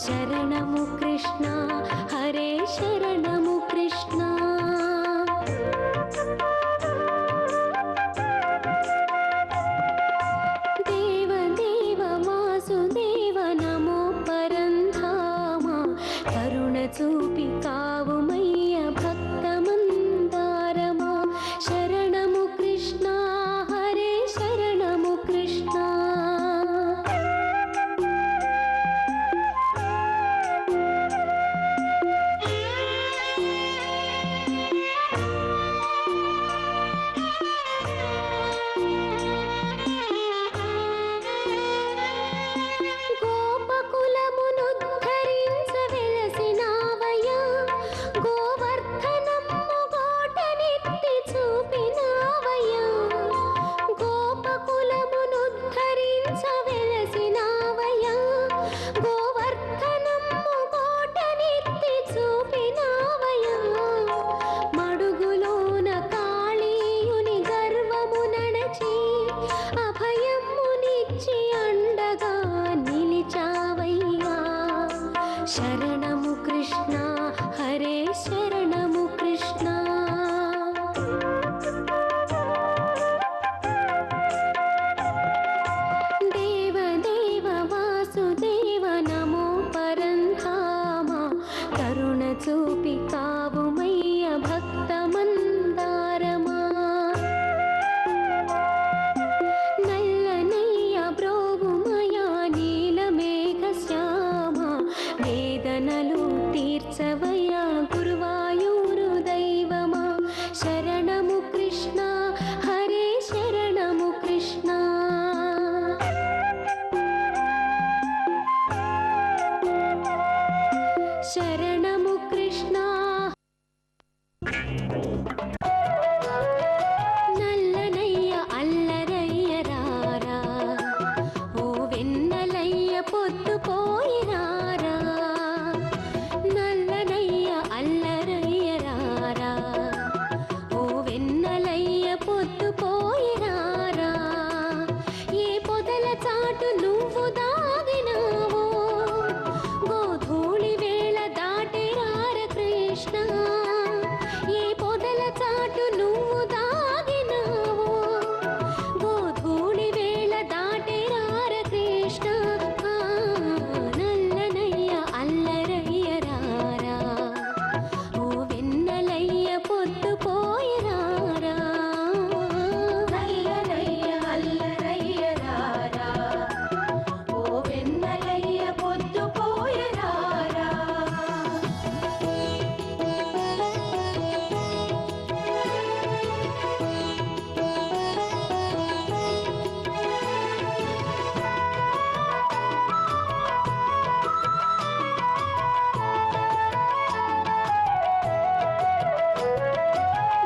శరణము కృష్ణ హరే శరణము కృష్ణ దేవ దేవ వాసుదేవ నమో పరంధామ కరుణ చూపి కావుమయ్య భక్తమందారమా శరణము కృష్ణ హరే శరణము కృష్ణ శరణము కృష్ణ హరే శరణము కృష్ణ దేవ దేవ వాసుదేవ నమో పరంధామ కరుణ చూపి కావుమయ్య భక్తమందారమా నల్లనయ్య బ్రోవుమయా నీలమేఘ శ్యామ వేదనలు తీర్చవయ్యా గురువాయూరు దైవమా శరణము కృష్ణ హరే శరణము కృష్ణ శరణము కృష్ణ నల్లనయ్య అల్లరయ్య రారా ఓ వెన్నలయ్య పొద్దు పోయిరారా నల్లనయ్య అల్లరయ్య రారా ఓ వెన్నలయ్య పొద్దు పోయిరారా ఏ పొదల చాటు నువ్వు దాగినావో గోధూళి వేళ దాటిరార కృష్ణ ఏ పొదల చాటు నువ్వు దాగినావో గోధూళి వేళ దాటిరార కృష్ణ నల్లనయ్య అల్లరయ్య రారా ఓ వెన్నలయ్య పొద్దు పోయిరారా నల్లనయ్య అల్లరయ్య రారా ఓ వెన్నలయ్య పొద్దు పోయిరారా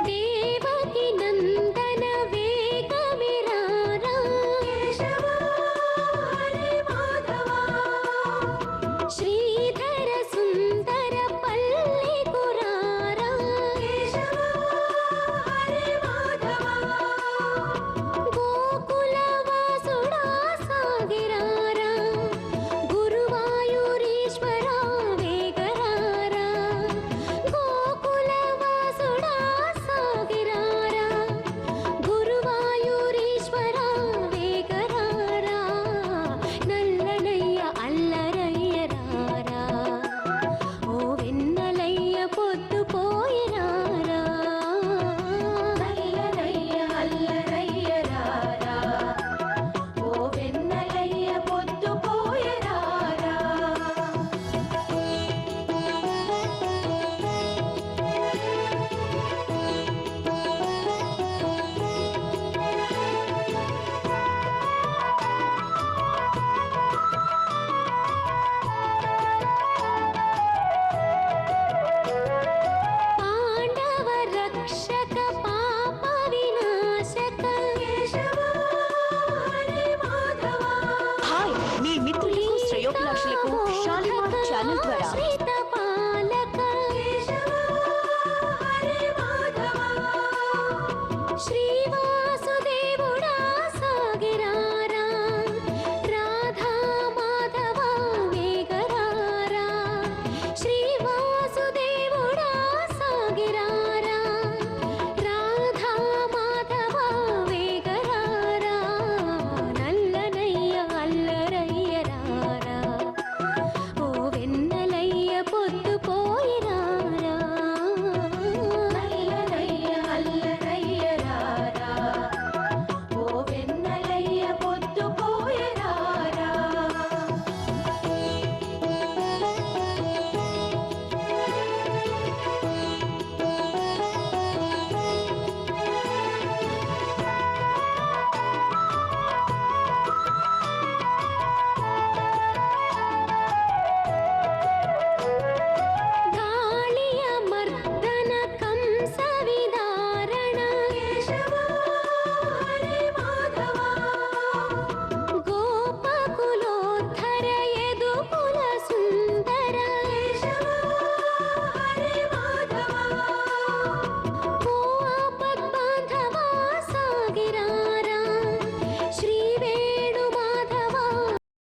దేవకి నందన వేగమిరారా కేశవా హరే మాధవా శ్రీధర సుందర పల్లె కురారా కేశవా హరే మాధవా గోకుల వాసుడా సాగిరారా గురువాయూరీశ్వరా వేగరారా గోకుల వాసుడా సాగిరారా గురువాయూరీశ్వరా వేగరారా నల్లనయ్య అల్లరయ్య రారా ఓ వెన్నలయ్య పొద్దు పోయిరారా నల్లనయ్య అల్లరయ్య రారా ఓ వెన్నలయ్య పొద్దు పోయిరారా పాండవ రక్షక పాప వినాశక కేశవా హరే మాధవా హాయ్ మీ మిత్రులకు శ్రేయోభిలాషులకు షాలిమార్ ఛానల్ ద్వారా